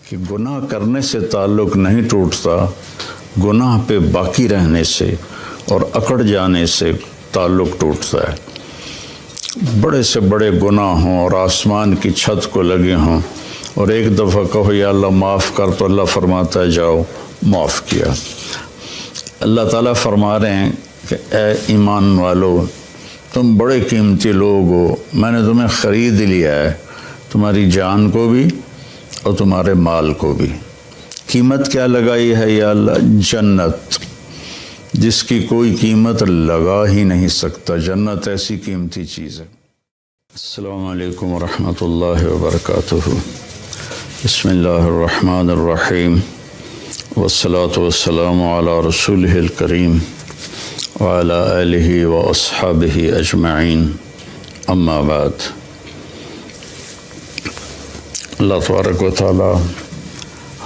کہ گناہ کرنے سے تعلق نہیں ٹوٹتا، گناہ پہ باقی رہنے سے اور اکڑ جانے سے تعلق ٹوٹتا ہے۔ بڑے سے بڑے گناہ ہوں اور آسمان کی چھت کو لگے ہوں اور ایک دفعہ کہو یا اللہ معاف کر، تو اللہ فرماتا ہے جاؤ معاف کیا۔ اللہ تعالیٰ فرما رہے ہیں کہ اے ایمان والو، تم بڑے قیمتی لوگ ہو، میں نے تمہیں خرید لیا ہے، تمہاری جان کو بھی اور تمہارے مال کو بھی۔ قیمت کیا لگائی ہے یا اللہ؟ جنت، جس کی کوئی قیمت لگا ہی نہیں سکتا۔ جنت ایسی قیمتی چیز ہے۔ السلام علیکم ورحمۃ اللہ وبرکاتہ۔ بسم اللہ الرحمن الرحیم، والصلاة والسلام علی رسولہ الکریم وعلی آلہ واصحابہ اجمعین، اما بعد۔ اللہ تبارک و تعالی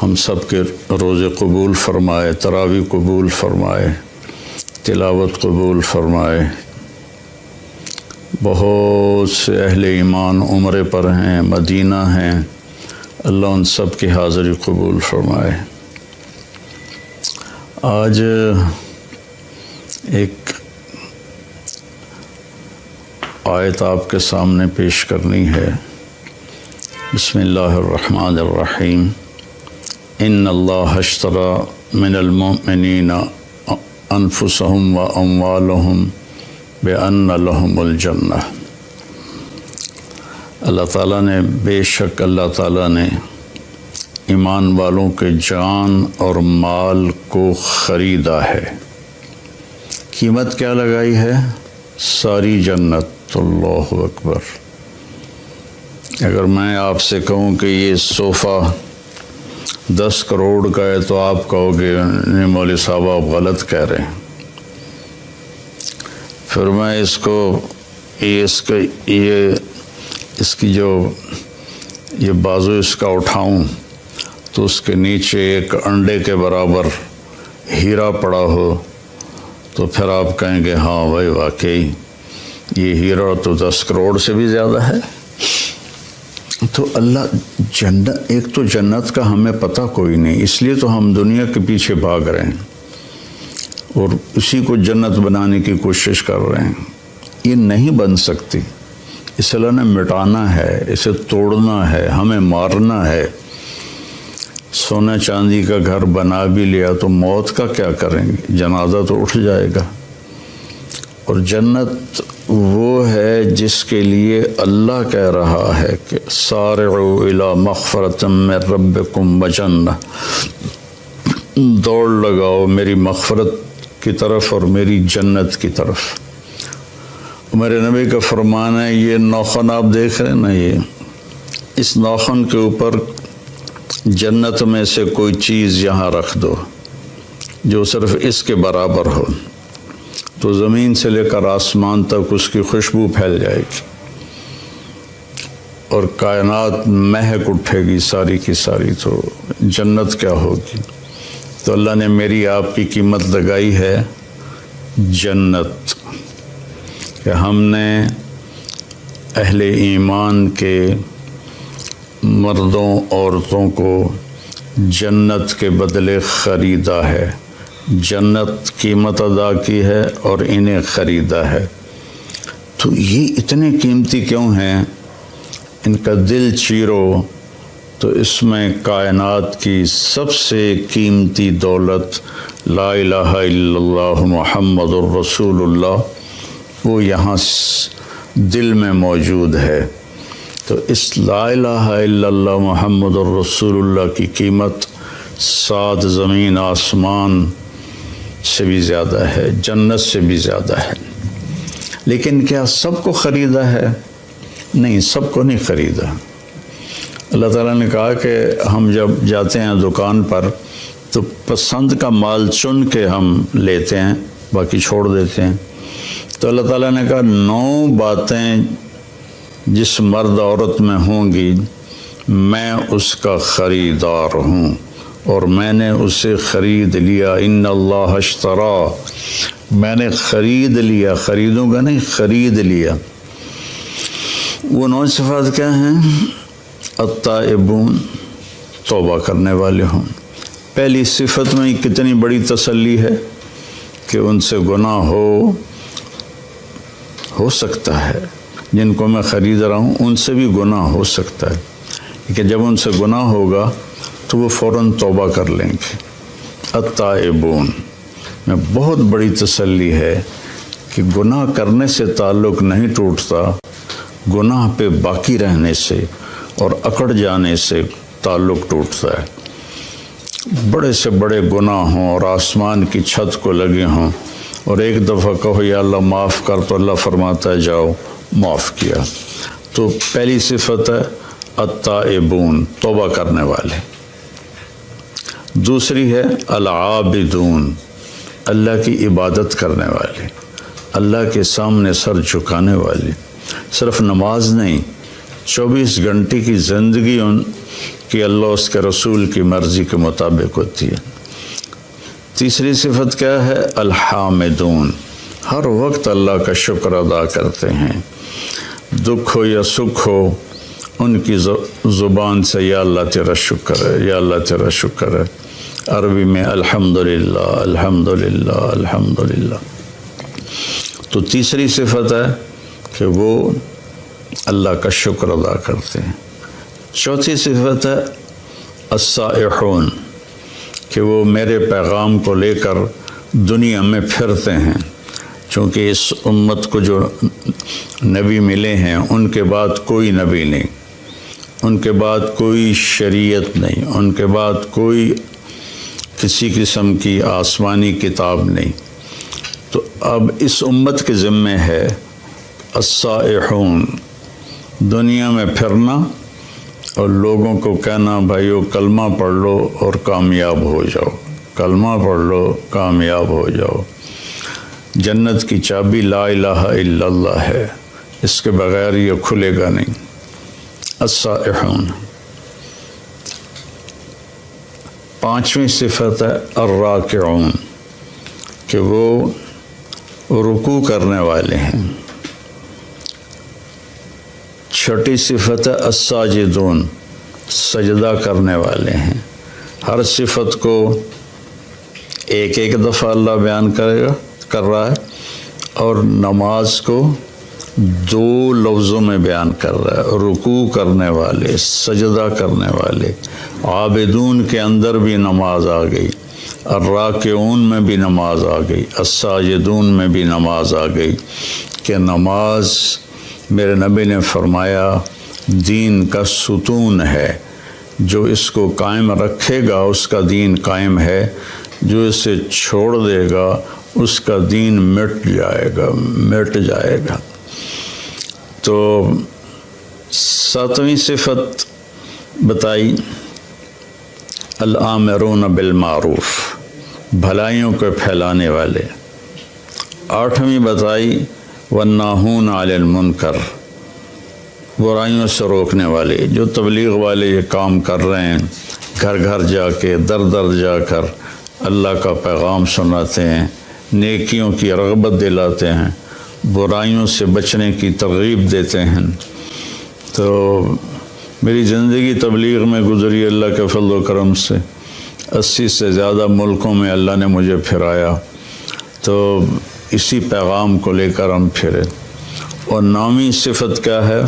ہم سب کے روزے قبول فرمائے، تراویح قبول فرمائے، تلاوت قبول فرمائے۔ بہت سے اہل ایمان عمرے پر ہیں، مدینہ ہیں، اللہ ان سب کی حاضری قبول فرمائے۔ آج ایک آیت آپ کے سامنے پیش کرنی ہے۔ بسم اللہ الرحمن الرحیم۔ ان اللہ اشتری من المؤمنین انفسهم و اموالهم بان لهم الجنہ۔ اللہ تعالیٰ نے، بے شک اللہ تعالیٰ نے ایمان والوں کے جان اور مال کو خریدا ہے۔ قیمت کیا لگائی ہے؟ ساری جنت۔ اللہ اکبر۔ اگر میں آپ سے کہوں کہ یہ صوفہ 10 کروڑ کا ہے تو آپ کہو گے نہیں مولوی صاحب آپ غلط کہہ رہے ہیں۔ پھر میں اس کی جو یہ بازو اس کا اٹھاؤں تو اس کے نیچے ایک انڈے کے برابر ہیرا پڑا ہو تو پھر آپ کہیں گے ہاں بھائی واقعی یہ ہیرا تو 10 کروڑ سے بھی زیادہ ہے۔ تو اللہ جنت، ایک تو جنت کا ہمیں پتہ کوئی نہیں، اس لیے تو ہم دنیا کے پیچھے بھاگ رہے ہیں اور اسی کو جنت بنانے کی کوشش کر رہے ہیں۔ یہ نہیں بن سکتی، اس اللہ نے مٹانا ہے، اسے توڑنا ہے، ہمیں مارنا ہے۔ سونا چاندی کا گھر بنا بھی لیا تو موت کا کیا کریں گے؟ جنازہ تو اٹھ جائے گا۔ اور جنت وہ ہے جس کے لیے اللہ کہہ رہا ہے کہ سارعوا الی مغفرۃ من ربکم وجنہ، دوڑ لگاؤ میری مغفرت کی طرف اور میری جنت کی طرف۔ میرے نبی کا فرمان ہے، یہ ناخن آپ دیکھ رہے ہیں نا، یہ اس ناخن کے اوپر جنت میں سے کوئی چیز یہاں رکھ دو جو صرف اس کے برابر ہو، تو زمین سے لے کر آسمان تک اس کی خوشبو پھیل جائے گی اور کائنات مہک اٹھے گی ساری کی ساری۔ تو جنت کیا ہوگی؟ تو اللہ نے میری آپ کی قیمت لگائی ہے جنت، کہ ہم نے اہل ایمان کے مردوں عورتوں کو جنت کے بدلے خریدا ہے، جنت قیمت ادا کی ہے اور انہیں خریدا ہے۔ تو یہ اتنے قیمتی کیوں ہیں؟ ان کا دل چیرو تو اس میں کائنات کی سب سے قیمتی دولت لا الہ الا اللہ محمد الرسول اللہ وہ یہاں دل میں موجود ہے۔ تو اس لا الہ الا اللہ محمد الرسول اللہ کی قیمت 7 زمین آسمان سے بھی زیادہ ہے، جنت سے بھی زیادہ ہے۔ لیکن کیا سب کو خریدا ہے؟ نہیں، سب کو نہیں خریدا۔ اللہ تعالیٰ نے کہا کہ ہم جب جاتے ہیں دکان پر تو پسند کا مال چن کے ہم لیتے ہیں، باقی چھوڑ دیتے ہیں۔ تو اللہ تعالیٰ نے کہا 9 باتیں جس مرد عورت میں ہوں گی میں اس کا خریدار ہوں اور میں نے اسے خرید لیا۔ ان اللہ اشتری، میں نے خرید لیا، خریدوں گا نہیں، خرید لیا۔ وہ 9 صفات کیا ہیں؟ التائبون، توبہ کرنے والے ہوں۔ پہلی صفت میں کتنی بڑی تسلی ہے کہ ان سے گناہ ہو سکتا ہے، جن کو میں خرید رہا ہوں ان سے بھی گناہ ہو سکتا ہے، کہ جب ان سے گناہ ہوگا تو وہ فوراً توبہ کر لیں گے۔ التائبون میں بہت بڑی تسلی ہے کہ گناہ کرنے سے تعلق نہیں ٹوٹتا، گناہ پہ باقی رہنے سے اور اکڑ جانے سے تعلق ٹوٹتا ہے۔ بڑے سے بڑے گناہ ہوں اور آسمان کی چھت کو لگے ہوں اور ایک دفعہ کہو یا اللہ معاف کر، تو اللہ فرماتا ہے جاؤ معاف کیا۔ تو پہلی صفت ہے التائبون، توبہ کرنے والے۔ دوسری ہے العابدون، اللہ کی عبادت کرنے والے، اللہ کے سامنے سر جھکانے والے۔ صرف نماز نہیں، 24 گھنٹے کی زندگی ان کی اللہ اس کے رسول کی مرضی کے مطابق ہوتی ہے۔ تیسری صفت کیا ہے؟ الحامدون، ہر وقت اللہ کا شکر ادا کرتے ہیں، دکھ ہو یا سکھ ہو ان کی زبان سے یا اللہ تیرا شکر ہے، یا اللہ تیرا شکر ہے۔ عربی میں الحمدللہ الحمدللہ الحمدللہ۔ تو تیسری صفت ہے کہ وہ اللہ کا شکر ادا کرتے ہیں۔ چوتھی صفت ہے السائحون، کہ وہ میرے پیغام کو لے کر دنیا میں پھرتے ہیں، چونکہ اس امت کو جو نبی ملے ہیں ان کے بعد کوئی نبی نہیں، ان کے بعد کوئی شریعت نہیں، ان کے بعد کوئی کسی قسم کی آسمانی کتاب نہیں۔ تو اب اس امت کے ذمے ہے السائحون، دنیا میں پھرنا اور لوگوں کو کہنا بھائیو کلمہ پڑھ لو اور کامیاب ہو جاؤ، کلمہ پڑھ لو کامیاب ہو جاؤ۔ جنت کی چابی لا الہ الا اللہ ہے، اس کے بغیر یہ کھلے گا نہیں۔ السائحون۔ پانچویں صفت ہے الراکعون، کہ وہ رکوع کرنے والے ہیں۔ چھٹی صفت ہے الساجدون، سجدہ کرنے والے ہیں۔ ہر صفت کو ایک ایک دفعہ اللہ بیان کر رہا ہے اور نماز کو 2 لفظوں میں بیان کر رہا ہے، رکوع کرنے والے، سجدہ کرنے والے۔ عابدون کے اندر بھی نماز آ گئی، الراکعون میں بھی نماز آ گئی، الساجدون میں بھی نماز آ گئی، کہ نماز میرے نبی نے فرمایا دین کا ستون ہے، جو اس کو قائم رکھے گا اس کا دین قائم ہے، جو اسے چھوڑ دے گا اس کا دین مٹ جائے گا۔ تو 7ویں صفت بتائی الآمرون بالمعروف، بھلائیوں کو پھیلانے والے۔ 8ویں بتائی والناہون علی المنکر، برائیوں سے روکنے والے۔ جو تبلیغ والے یہ کام کر رہے ہیں، گھر گھر جا کے در در جا کر اللہ کا پیغام سناتے ہیں، نیکیوں کی رغبت دلاتے ہیں، برائیوں سے بچنے کی ترغیب دیتے ہیں۔ تو میری زندگی تبلیغ میں گزری اللہ کے فضل و کرم سے، 80 سے زیادہ ملکوں میں اللہ نے مجھے پھرایا، تو اسی پیغام کو لے کر ہم پھرے۔ اور 9ویں صفت کیا ہے؟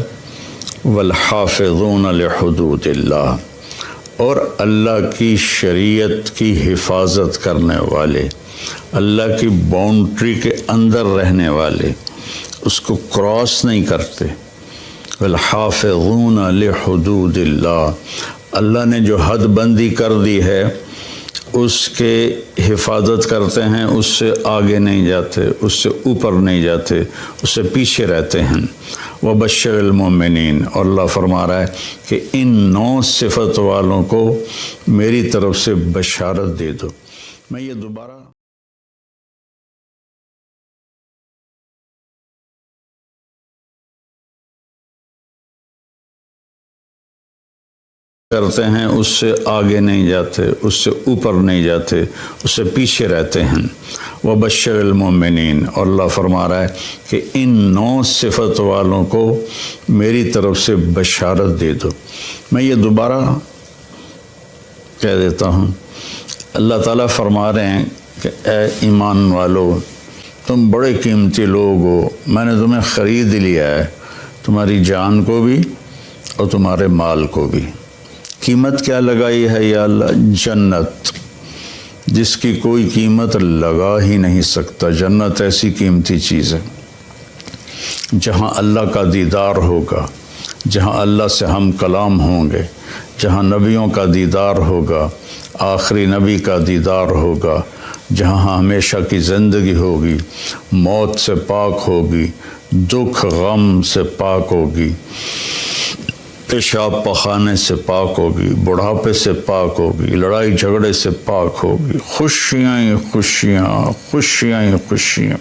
والحافظون لحدود اللہ، اور اللہ کی شریعت کی حفاظت کرنے والے، اللہ کی باؤنڈری کے اندر رہنے والے، اس کو کراس نہیں کرتے۔ والحافظون لحدود اللہ، اللہ نے جو حد بندی کر دی ہے اس کے حفاظت کرتے ہیں، اس سے آگے نہیں جاتے، اس سے اوپر نہیں جاتے، اس سے پیچھے رہتے ہیں۔ وبشر المؤمنین، اور اللہ فرما رہا ہے کہ ان 9 صفت والوں کو میری طرف سے بشارت دے دو۔ میں یہ دوبارہ کرتے ہیں، اس سے آگے نہیں جاتے، اس سے اوپر نہیں جاتے، اس سے پیچھے رہتے ہیں۔ وبشر المؤمنین، اور اللہ فرما رہا ہے کہ ان 9 صفت والوں کو میری طرف سے بشارت دے دو۔ میں یہ دوبارہ کہہ دیتا ہوں، اللہ تعالیٰ فرما رہے ہیں کہ اے ایمان والو، تم بڑے قیمتی لوگ ہو، میں نے تمہیں خرید لیا ہے، تمہاری جان کو بھی اور تمہارے مال کو بھی۔ قیمت کیا لگائی ہے یا اللہ؟ جنت، جس کی کوئی قیمت لگا ہی نہیں سکتا۔ جنت ایسی قیمتی چیز ہے جہاں اللہ کا دیدار ہوگا، جہاں اللہ سے ہم کلام ہوں گے، جہاں نبیوں کا دیدار ہوگا، آخری نبی کا دیدار ہوگا، جہاں ہمیشہ کی زندگی ہوگی، موت سے پاک ہوگی، دکھ غم سے پاک ہوگی، پیشاب پخانے سے پاک ہوگی، بڑھاپے سے پاک ہوگی، لڑائی جھگڑے سے پاک ہوگی، خوشیاں ہی خوشیاں، خوشیاں ہی خوشیاں۔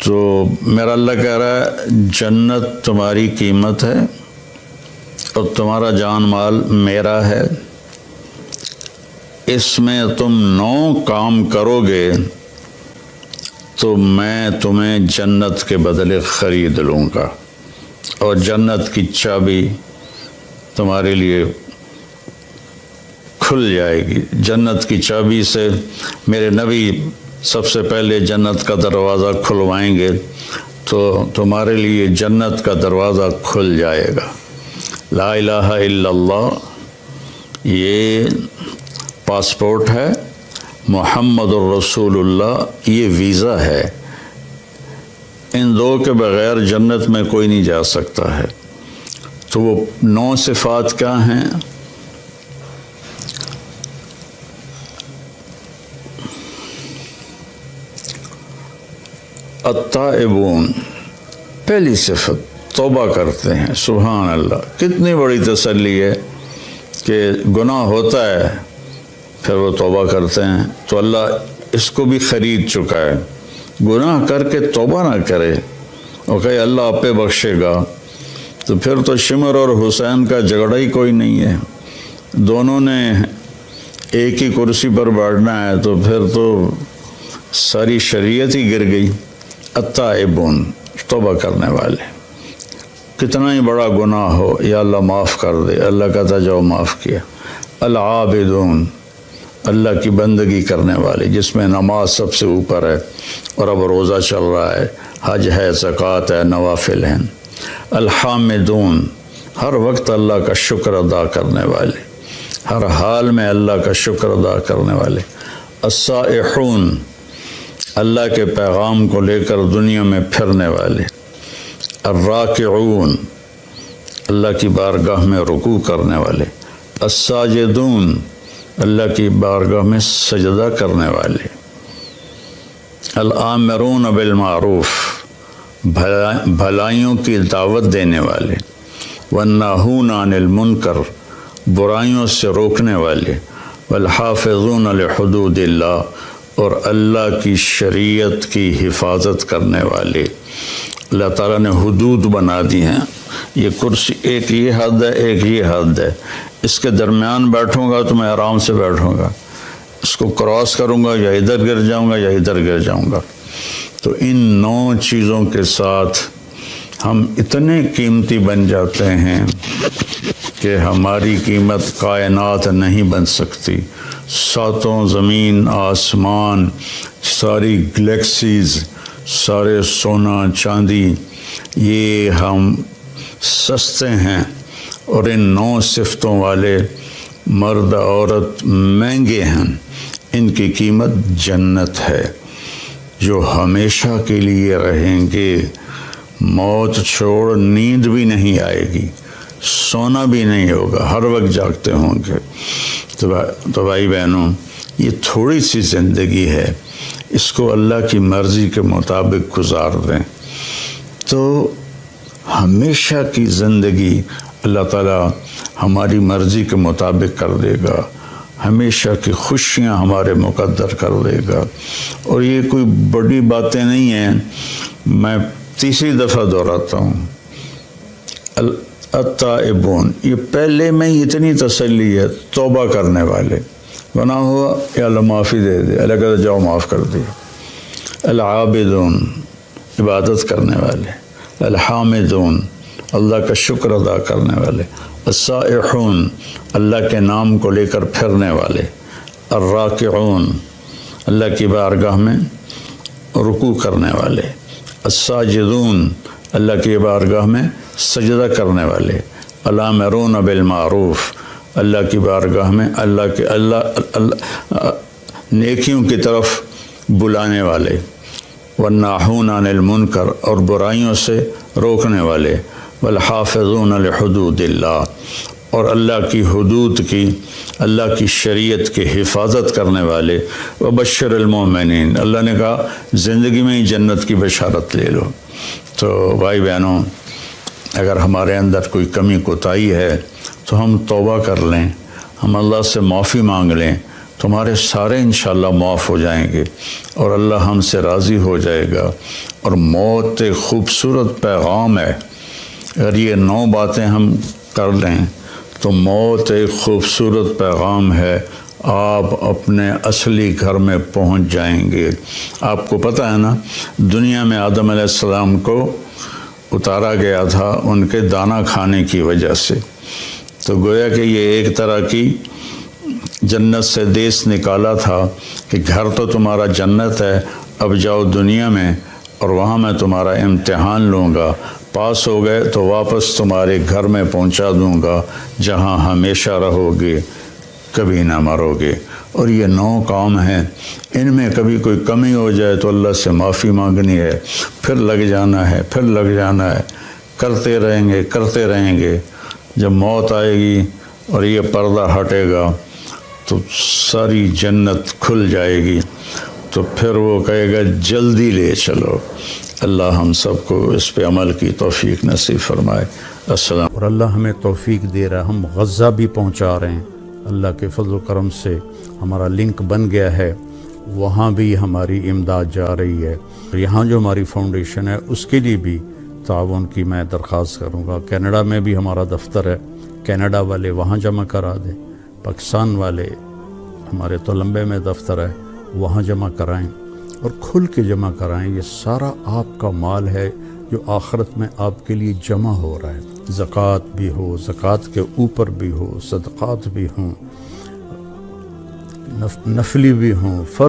تو میرا اللہ کہہ رہا ہے جنت تمہاری قیمت ہے اور تمہارا جان مال میرا ہے، اس میں تم 9 کام کرو گے تو میں تمہیں جنت کے بدلے خرید لوں گا، اور جنت کی چابی تمہارے لیے کھل جائے گی۔ جنت کی چابی سے میرے نبی سب سے پہلے جنت کا دروازہ کھلوائیں گے تو تمہارے لیے جنت کا دروازہ کھل جائے گا۔ لا الہ الا اللہ یہ پاسپورٹ ہے، محمد الرسول اللہ یہ ویزا ہے، ان 2 کے بغیر جنت میں کوئی نہیں جا سکتا ہے۔ تو وہ 9 صفات کیا ہیں؟ التائبون، پہلی صفت توبہ کرتے ہیں۔ سبحان اللہ، کتنی بڑی تسلی ہے کہ گناہ ہوتا ہے پھر وہ توبہ کرتے ہیں، تو اللہ اس کو بھی خرید چکا ہے۔ گناہ کر کے توبہ نہ کرے اور کہے اللہ آپ پہ بخشے گا، تو پھر تو شمر اور حسین کا جھگڑا ہی کوئی نہیں ہے، دونوں نے ایک ہی کرسی پر بیٹھنا ہے، تو پھر تو ساری شریعت ہی گر گئی۔ التائبون، توبہ کرنے والے، کتنا ہی بڑا گناہ ہو یا اللہ معاف کر دے، اللہ کہتا جاؤ معاف کیا۔ العابدون، اللہ کی بندگی کرنے والے، جس میں نماز سب سے اوپر ہے اور اب روزہ چل رہا ہے، حج ہے، زکوٰۃ ہے، نوافل ہیں۔ الحامدون، ہر وقت اللہ کا شکر ادا کرنے والے، ہر حال میں اللہ کا شکر ادا کرنے والے۔ السائحون، اللہ کے پیغام کو لے کر دنیا میں پھرنے والے۔ الراکعون، اللہ کی بارگاہ میں رکوع کرنے والے۔ الساجدون، اللہ کی بارگاہ میں سجدہ کرنے والے۔ الآمرون بالمعروف، بھلائیوں کی دعوت دینے والے۔ والناہون عن المنکر، برائیوں سے روکنے والے۔ والحافظون لحدود اللہ، اور اللہ کی شریعت کی حفاظت کرنے والے۔ اللہ تعالیٰ نے حدود بنا دی ہیں، یہ کرسی ایک یہ حد ہے، ایک یہ حد ہے، اس کے درمیان بیٹھوں گا تو میں آرام سے بیٹھوں گا، اس کو کراس کروں گا یا ادھر گر جاؤں گا یا ادھر گر جاؤں گا۔ تو ان 9 چیزوں کے ساتھ ہم اتنے قیمتی بن جاتے ہیں کہ ہماری قیمت کائنات نہیں بن سکتی۔ 7 زمین آسمان، ساری گلیکسیز، سارے سونا چاندی، یہ ہم سستے ہیں، اور ان 9 صفتوں والے مرد عورت مہنگے ہیں۔ ان کی قیمت جنت ہے، جو ہمیشہ کے لیے رہیں گے۔ موت چھوڑ نیند بھی نہیں آئے گی، سونا بھی نہیں ہوگا، ہر وقت جاگتے ہوں گے۔ تو بھائی بہنوں، یہ تھوڑی سی زندگی ہے، اس کو اللہ کی مرضی کے مطابق گزار دیں تو ہمیشہ کی زندگی اللہ تعالیٰ ہماری مرضی کے مطابق کر دے گا، ہمیشہ کی خوشیاں ہمارے مقدر کر دے گا۔ اور یہ کوئی بڑی باتیں نہیں ہیں، میں تیسری دفعہ دہراتا ہوں، التائبون، یہ پہلے میں اتنی تسلی ہے، توبہ کرنے والے، گناہ ہوا یا اللہ معافی دے دے، اللہ کہتا جاؤ معاف کر دیا۔ العابدون، عبادت کرنے والے۔ الحامدون، اللہ کا شکر ادا کرنے والے، السائحون اللہ کے نام کو لے کر پھرنے والے، الراکعون اللہ کی بارگاہ میں رکوع کرنے والے، الساجدون اللہ کی بارگاہ میں سجدہ کرنے والے، الامرون بالمعروف اللہ کی بارگاہ میں اللہ نیکیوں کی طرف بلانے والے، والناہون عن المنکر اور برائیوں سے روکنے والے، والحافظون لحدود اللہ اور اللہ کی حدود کی، اللہ کی شریعت کی حفاظت کرنے والے، وبشر المومنین اللہ نے کہا زندگی میں ہی جنت کی بشارت لے لو۔ تو بھائی بہنوں، اگر ہمارے اندر کوئی کمی کوتاہی ہے تو ہم توبہ کر لیں، ہم اللہ سے معافی مانگ لیں، تمہارے سارے انشاءاللہ معاف ہو جائیں گے اور اللہ ہم سے راضی ہو جائے گا۔ اور موت ایک خوبصورت پیغام ہے، اگر یہ 9 باتیں ہم کر لیں تو موت ایک خوبصورت پیغام ہے، آپ اپنے اصلی گھر میں پہنچ جائیں گے۔ آپ کو پتہ ہے نا، دنیا میں آدم علیہ السلام کو اتارا گیا تھا ان کے دانا کھانے کی وجہ سے، تو گویا کہ یہ ایک طرح کی جنت سے دیس نکالا تھا کہ گھر تو تمہارا جنت ہے، اب جاؤ دنیا میں اور وہاں میں تمہارا امتحان لوں گا، پاس ہو گئے تو واپس تمہارے گھر میں پہنچا دوں گا جہاں ہمیشہ رہو گے، کبھی نہ مرو گے۔ اور یہ 9 کام ہیں، ان میں کبھی کوئی کمی ہو جائے تو اللہ سے معافی مانگنی ہے، پھر لگ جانا ہے، پھر لگ جانا ہے، کرتے رہیں گے۔ جب موت آئے گی اور یہ پردہ ہٹے گا تو ساری جنت کھل جائے گی، تو پھر وہ کہے گا جلدی لے چلو۔ اللہ ہم سب کو اس پہ عمل کی توفیق نصیب فرمائے۔ السلام۔ اور اللہ ہمیں توفیق دے رہا ہے، ہم غزہ بھی پہنچا رہے ہیں، اللہ کے فضل و کرم سے ہمارا لنک بن گیا ہے، وہاں بھی ہماری امداد جا رہی ہے۔ یہاں جو ہماری فاؤنڈیشن ہے اس کے لیے بھی تعاون کی میں درخواست کروں گا۔ کینیڈا میں بھی ہمارا دفتر ہے، کینیڈا والے وہاں جمع کرا دیں، پاکستان والے ہمارے تولمبے میں دفتر ہے وہاں جمع کرائیں، اور کھل کے جمع کرائیں۔ یہ سارا آپ کا مال ہے جو آخرت میں آپ کے لیے جمع ہو رہا ہے، زکوٰۃ بھی ہو، زکوٰۃ کے اوپر بھی ہو، صدقات بھی ہوں، نفلی بھی ہوں،